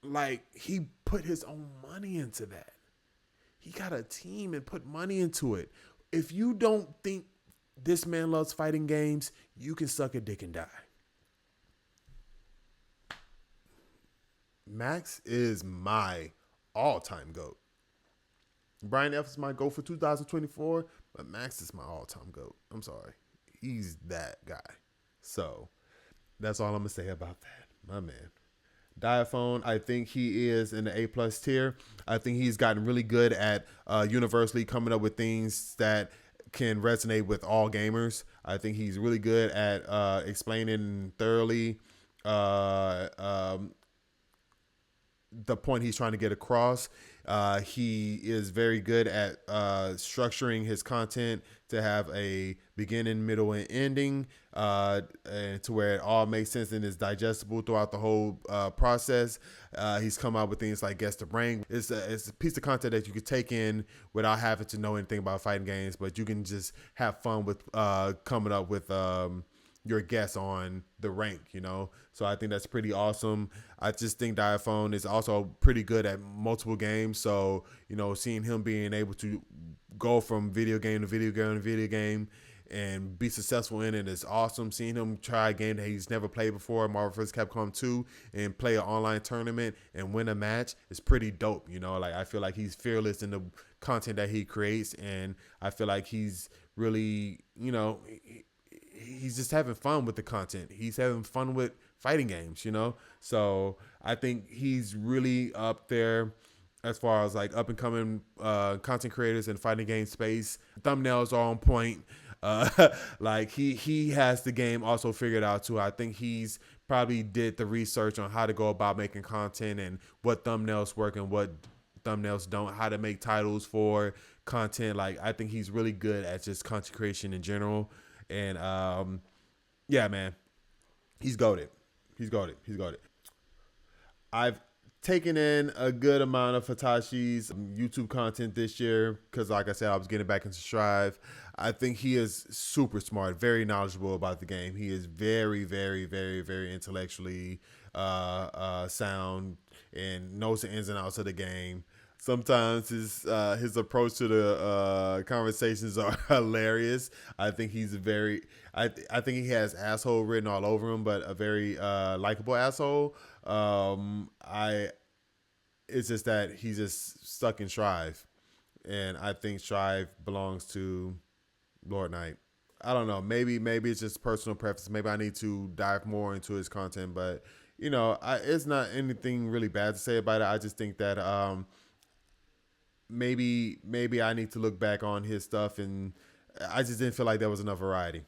Like, he put his own money into that. He got a team and put money into it. If you don't think this man loves fighting games, you can suck a dick and die. Max is my all-time GOAT. Brian F is my GOAT for 2024, but Max is my all-time GOAT. I'm sorry. He's that guy. So that's all I'm going to say about that. My man. Diaphone, I think he is in the A+ tier. I think he's gotten really good at universally coming up with things that can resonate with all gamers. I think he's really good at explaining thoroughly the point he's trying to get across. He is very good at structuring his content to have a beginning, middle, and ending, and to where it all makes sense and is digestible throughout the whole process. He's come out with things like Guess the Brain. It's a piece of content that you could take in without having to know anything about fighting games, but you can just have fun with coming up with your guess on the rank, So I think that's pretty awesome. I just think Diaphone is also pretty good at multiple games. So, seeing him being able to go from video game to video game to video game and be successful in it is awesome. Seeing him try a game that he's never played before, Marvel vs. Capcom 2, and play an online tournament and win a match is pretty dope. Like, I feel like he's fearless in the content that he creates. And I feel like he's really, he's just having fun with the content. He's having fun with fighting games, you know? So I think he's really up there as far as like up and coming content creators in fighting game space. Thumbnails are on point. Like he has the game also figured out too. I think he's probably did the research on how to go about making content and what thumbnails work and what thumbnails don't, how to make titles for content. Like I think he's really good at just content creation in general. And yeah, man, he's goated. He's goated. He's goated. I've taken in a good amount of Hitashi's YouTube content this year because, like I said, I was getting back into Strive. I think he is super smart, very knowledgeable about the game. He is very, very, very, very intellectually sound and knows the ins and outs of the game. Sometimes his approach to the conversations are hilarious. I think he's very, I think he has asshole written all over him, but a very likable asshole. It's just that he's just stuck in Strive, and I think Strive belongs to Lord Knight. I don't know. Maybe it's just personal preference. Maybe I need to dive more into his content, but it's not anything really bad to say about it. I just think that maybe I need to look back on his stuff, and I just didn't feel like there was enough variety.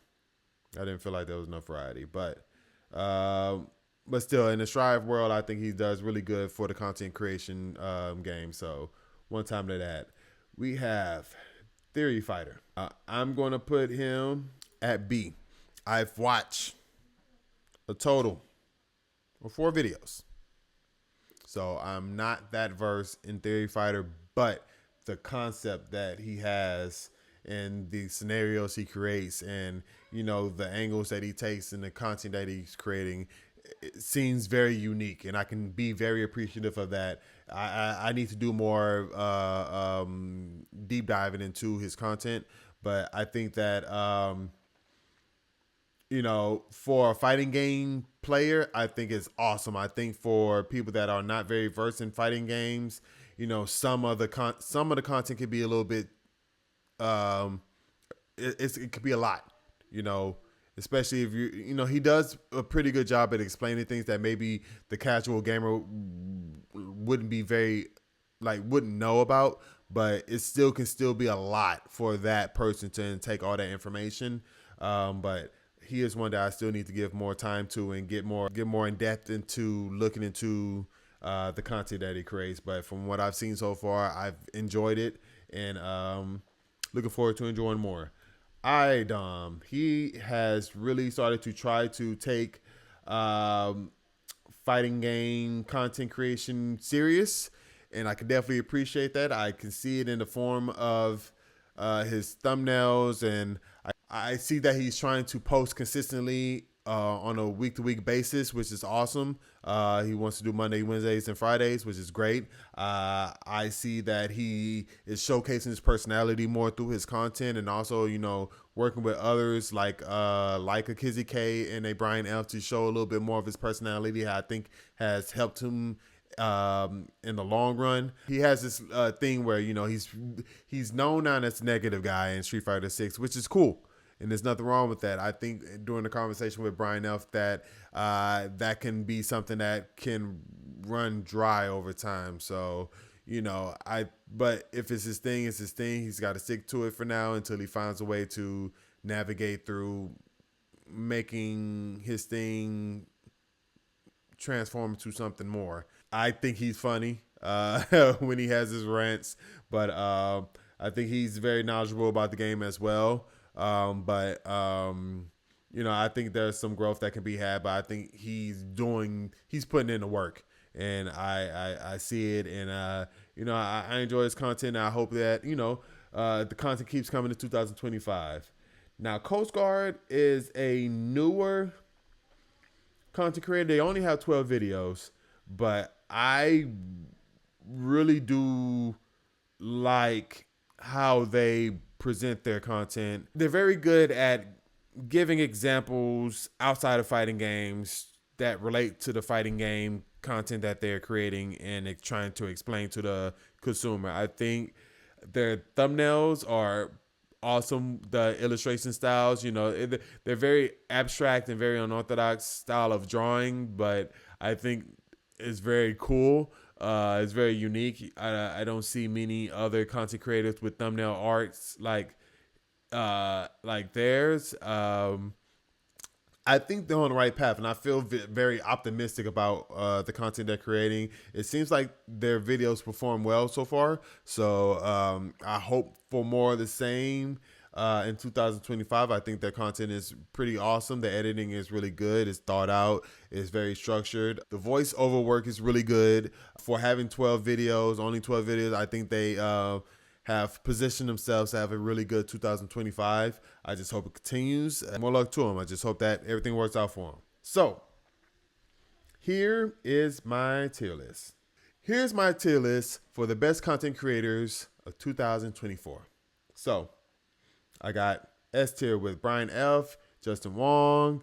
But still, in the Strive world, I think he does really good for the content creation game. So one time to that. We have Theory Fighter. I'm going to put him at B. I've watched a total of 4 videos. So I'm not that versed in Theory Fighter, but the concept that he has and the scenarios he creates and, the angles that he takes and the content that he's creating, it seems very unique, and I can be very appreciative of that. I need to do more deep diving into his content, but I think that for a fighting game player, I think it's awesome. I think for people that are not very versed in fighting games, some of the content could be a little bit it could be a lot, especially if he does a pretty good job at explaining things that maybe the casual gamer wouldn't be wouldn't know about, but it still can be a lot for that person to take all that information. But he is one that I still need to give more time to and get more in depth into looking into the content that he creates. But from what I've seen so far, I've enjoyed it, and looking forward to enjoying more. Idom, he has really started to try to take fighting game content creation serious, and I can definitely appreciate that. I can see it in the form of his thumbnails, and I see that he's trying to post consistently on a week-to-week basis, which is awesome. He wants to do Monday, Wednesdays, and Fridays, which is great. I see that he is showcasing his personality more through his content, and also, working with others like a Kizzy K and a Brian Elf to show a little bit more of his personality. I think has helped him in the long run. He has this thing where he's known now as a negative guy in Street Fighter 6, which is cool. And there's nothing wrong with that. I think during the conversation with Brian Elf that that can be something that can run dry over time. So, but if it's his thing, it's his thing. He's got to stick to it for now until he finds a way to navigate through making his thing transform into something more. I think he's funny when he has his rants, but I think he's very knowledgeable about the game as well. I think there's some growth that can be had, but I think he's putting in the work, and I see it, and I enjoy his content. And I hope that the content keeps coming in 2025. Now, Coast Guard is a newer content creator. They only have 12 videos, but I really do like how they present their content. They're very good at giving examples outside of fighting games that relate to the fighting game content that they're creating and trying to explain to the consumer. I think their thumbnails are awesome. The illustration styles, they're very abstract and very unorthodox style of drawing, but I think it's very cool. It's very unique. I don't see many other content creators with thumbnail arts like theirs. I think they're on the right path, and I feel very optimistic about the content they're creating. It seems like their videos perform well so far, so I hope for more of the same in 2025. I think their content is pretty awesome. The editing is really good. It's thought out. It's very structured. The voiceover work is really good. For having 12 videos, only 12 videos, I think they have positioned themselves to have a really good 2025. I just hope it continues. More luck to them. I just hope that everything works out for them. So, here is my tier list. Here's my tier list for the best content creators of 2024. So, I got S tier with Brian F., Justin Wong,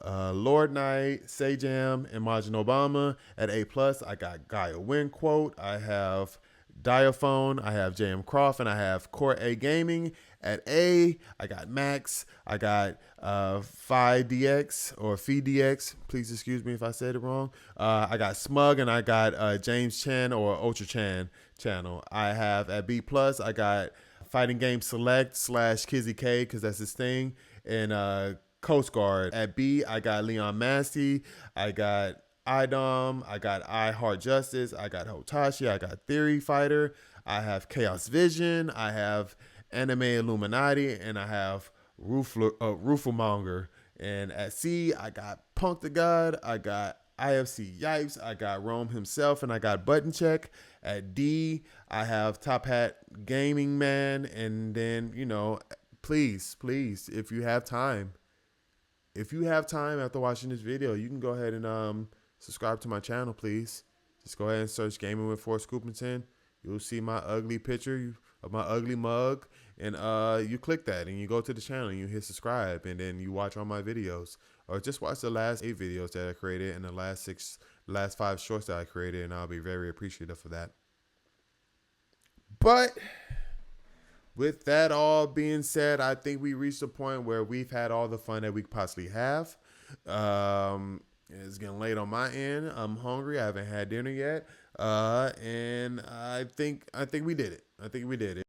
Lord Knight, Sajam, and Majin Obama. At A+, I got Gaia Win Quote. I have Diaphone, I have JM Croft, and I have Core A Gaming. At A, I got Max, I got PhiDX or PhiDX. Please excuse me if I said it wrong. I got Smug, and I got James Chan or Ultra Chan channel. I have at B+, I got Fighting Game Select / Kizzy K, because that's his thing, and Coast Guard. At B, I got Leon Massey, I got IDOM, I got I Heart Justice, I got Hotashi, I got Theory Fighter, I have Chaos Vision, I have Anime Illuminati, and I have Roofelmonger. And at C, I got Punk the God, I got IFC Yipes, I got Rome himself, and I got Button Check. At D, I have Top Hat Gaming Man, and then, please, if you have time after watching this video, you can go ahead and subscribe to my channel, please. Just go ahead and search Gaming with Forrest Scoopington. You'll see my ugly picture of my ugly mug, and you click that, and you go to the channel, and you hit subscribe, and then you watch all my videos, or just watch the last 8 videos that I created and the last 5 shorts that I created, and I'll be very appreciative for that. But with that all being said, I think we reached a point where we've had all the fun that we could possibly have. It's getting late on my end. I'm hungry. I haven't had dinner yet. And I think we did it.